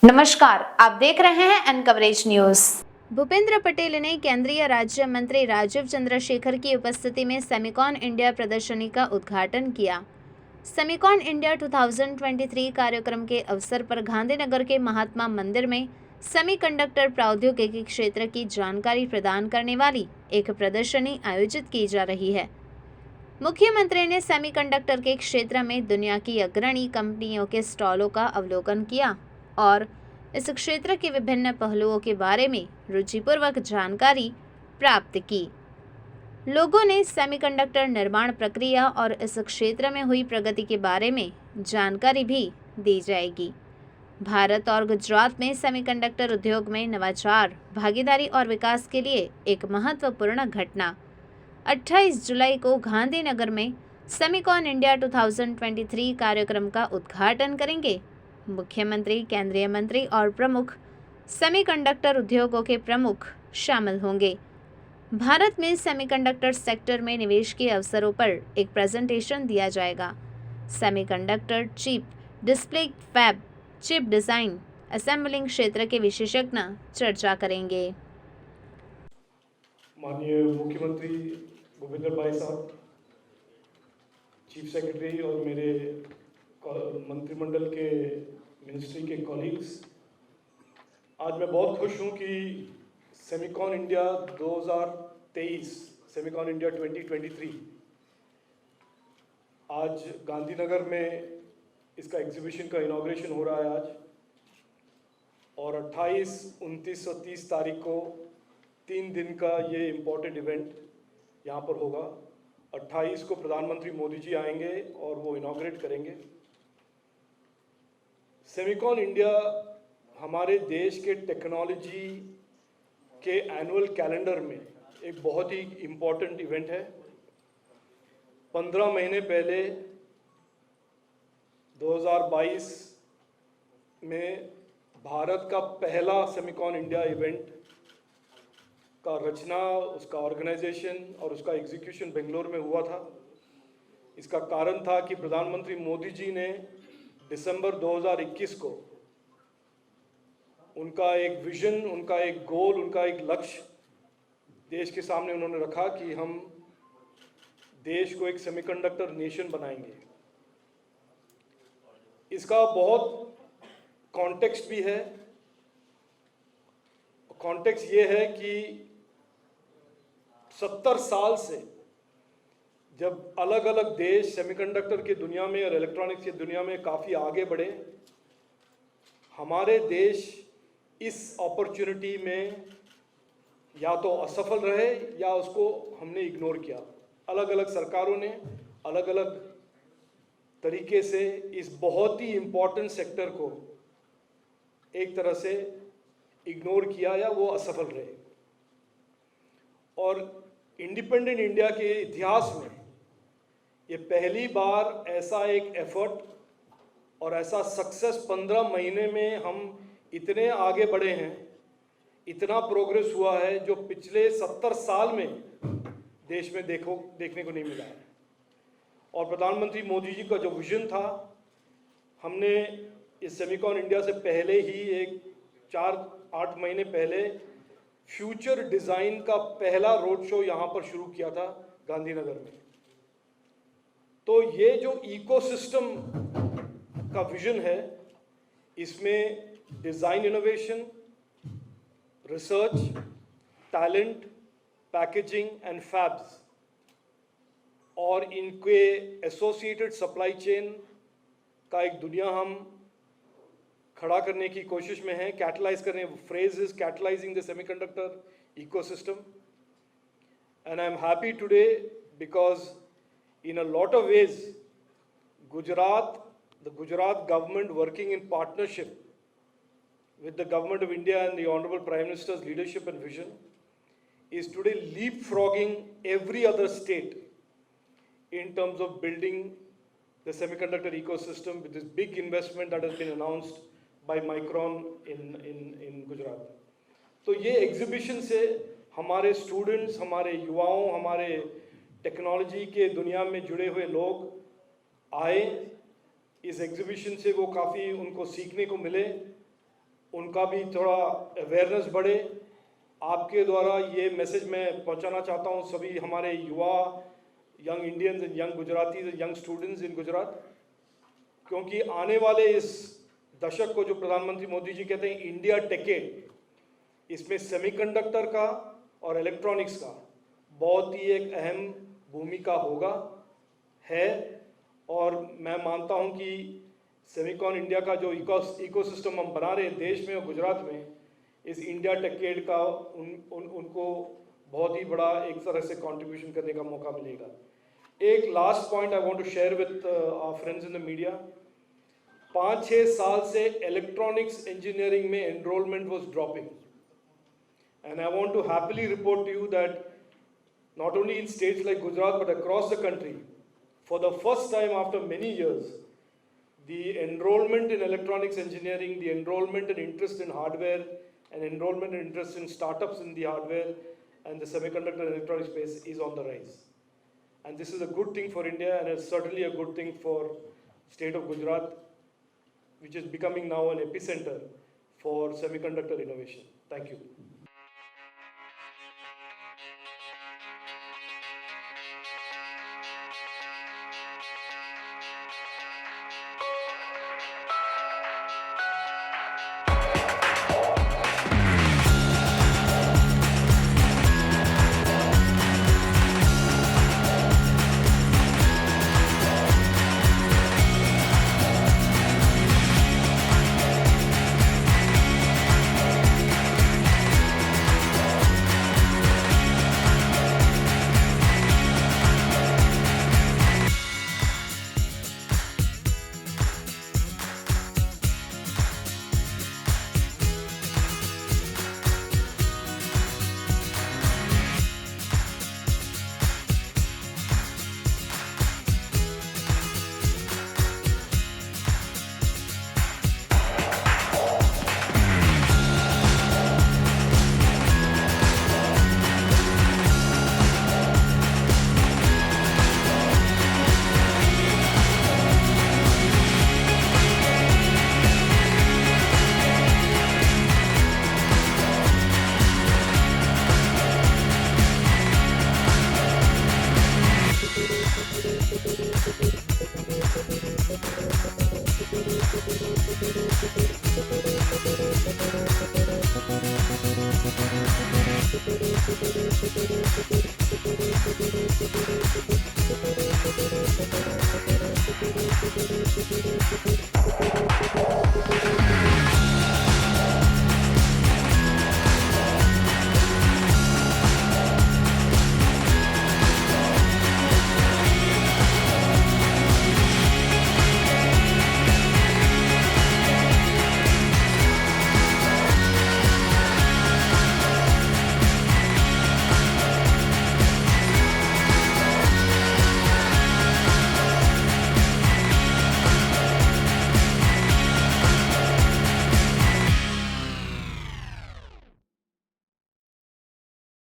नमस्कार, आप देख रहे हैं N coverage news. Bhupendra Patel ने केंद्रीय राज्य मंत्री राजीव चंद्रशेखर की उपस्थिति में सेमिकॉन इंडिया प्रदर्शनी का उद्घाटन किया। सेमिकॉन इंडिया 2023 कार्यक्रम के अवसर पर गांधीनगर के महात्मा मंदिर में सेमीकंडक्टर प्रौद्योगिकी क्षेत्र की जानकारी प्रदान करने वाली एक प्रदर्शनी आयोजित की जा रही है। मुख्यमंत्री ने सेमीकंडक्टर के क्षेत्र में दुनिया की अग्रणी कंपनियों के स्टॉलों का अवलोकन किया और इस क्षेत्र के विभिन्न पहलुओं के बारे में रुचिपूर्वक जानकारी प्राप्त की। लोगों ने सेमीकंडक्टर निर्माण प्रक्रिया और इस क्षेत्र में हुई प्रगति के बारे में जानकारी भी दी जाएगी। भारत और गुजरात में सेमीकंडक्टर उद्योग में नवाचार, भागीदारी और विकास के लिए एक महत्वपूर्ण घटना 28 जुलाई को गांधीनगर में सेमिकॉन इंडिया 2023 कार्यक्रम का उद्घाटन करेंगे। मुख्यमंत्री, केंद्रीय मंत्री और प्रमुख सेमीकंडक्टर उद्योगों के प्रमुख शामिल होंगे। भारत में सेमीकंडक्टर सेक्टर में निवेश के अवसरों पर एक प्रेजेंटेशन दिया जाएगा। Semiconductor chip, display fab, chip design, assembling क्षेत्र के विशेषज्ञ चर्चा करेंगे। माननीय मुख्यमंत्री भूपेंद्र भाई साहब, चीफ सेक्रेटरी और मेरे मंत्रिमंडल के मिनिस्ट्री के कॉलीग्स, आज मैं बहुत खुश हूं कि सेमिकॉन इंडिया 2023, सेमिकॉन इंडिया 2023 आज गांधीनगर में इसका एग्जीबिशन का इनॉग्रेशन हो रहा है आज, और 28, 29 और 30 तारीख को 3 दिन का ये इम्पोर्टेंट इवेंट यहाँ पर होगा। 28 को प्रधानमंत्री मोदी जी आएंगे और वो इनॉग्रेट करेंगे। सेमिकॉन इंडिया हमारे देश के टेक्नोलॉजी के एनुअल कैलेंडर में एक बहुत ही इम्पोर्टेंट इवेंट है। 15 महीने पहले 2022 में भारत का पहला सेमिकॉन इंडिया इवेंट का रचना, उसका ऑर्गेनाइजेशन और उसका एग्जीक्यूशन बेंगलोर में हुआ था। इसका कारण था कि प्रधानमंत्री मोदी जी ने दिसंबर 2021 को उनका एक विजन, उनका एक गोल, उनका एक लक्ष्य देश के सामने उन्होंने रखा कि हम देश को एक सेमीकंडक्टर नेशन बनाएंगे। इसका बहुत कॉन्टेक्स्ट भी है। कॉन्टेक्स्ट ये है कि 70 साल से जब अलग अलग देश सेमीकंडक्टर की दुनिया में और इलेक्ट्रॉनिक्स की दुनिया में काफ़ी आगे बढ़े, हमारे देश इस अपॉर्चुनिटी में या तो असफल रहे या उसको हमने इग्नोर किया। अलग अलग सरकारों ने अलग अलग तरीके से इस बहुत ही इम्पोर्टेंट सेक्टर को एक तरह से इग्नोर किया या वो असफल रहे। और इंडिपेंडेंट इंडिया के इतिहास में ये पहली बार ऐसा एक एफर्ट और ऐसा सक्सेस 15 महीने में हम इतने आगे बढ़े हैं, इतना प्रोग्रेस हुआ है जो पिछले 70 साल में देश में देखने को नहीं मिला है। और प्रधानमंत्री मोदी जी का जो विजन था, हमने इस सेमिकॉन इंडिया से पहले ही एक 4-8 महीने पहले फ्यूचर डिज़ाइन का पहला रोड शो यहाँ पर शुरू किया था गांधीनगर में। तो ये जो इकोसिस्टम का विजन है, इसमें design innovation, research, talent, packaging and fabs और इनके एसोसिएटेड सप्लाई चेन का एक दुनिया हम खड़ा करने की कोशिश में हैं। कैटलाइज करने, phrase is catalysing the semiconductor ecosystem, and I am happy today because in a lot of ways the Gujarat government, working in partnership with the government of India and the Honorable Prime Minister's leadership and vision, is today leapfrogging every other state in terms of building the semiconductor ecosystem with this big investment that has been announced by Micron in Gujarat. तो ये exhibition से हमारे students, हमारे युवाओं, हमारे technology के दुनिया में जुड़े हुए लोग आए। इस एग्जीबिशन से वो काफ़ी उनको सीखने को मिले उनका भी थोड़ा अवेयरनेस बढ़े। आपके द्वारा ये मैसेज मैं पहुंचाना चाहता हूं सभी हमारे युवा, young Indians and young Gujaratis and young students in Gujarat, क्योंकि आने वाले इस दशक को जो प्रधानमंत्री मोदी जी कहते हैं इंडिया टेकेड, इसमें सेमीकंडक्टर का और इलेक्ट्रॉनिक्स का बहुत ही एक अहम भूमिका होगा है। और मैं मानता हूं कि सेमिकॉन इंडिया का जो इकोसिस्टम हम बना रहे हैं देश में और गुजरात में, इस इंडिया टेकेड का उनको बहुत ही बड़ा एक तरह से कंट्रीब्यूशन करने का मौका मिलेगा। एक last point I want to share with our friends in the media. 5-6 साल से इलेक्ट्रॉनिक्स इंजीनियरिंग में enrolment was dropping, and I want to happily report to you that not only in states like Gujarat but across the country, for the first time after many years, the enrollment in electronics engineering, the enrollment and interest in hardware, and enrollment and interest in startups in the hardware and the semiconductor and electronics space is on the rise. And this is a good thing for India, and it's certainly a good thing for state of Gujarat, which is becoming now an epicenter for semiconductor innovation. Thank you. Thank you.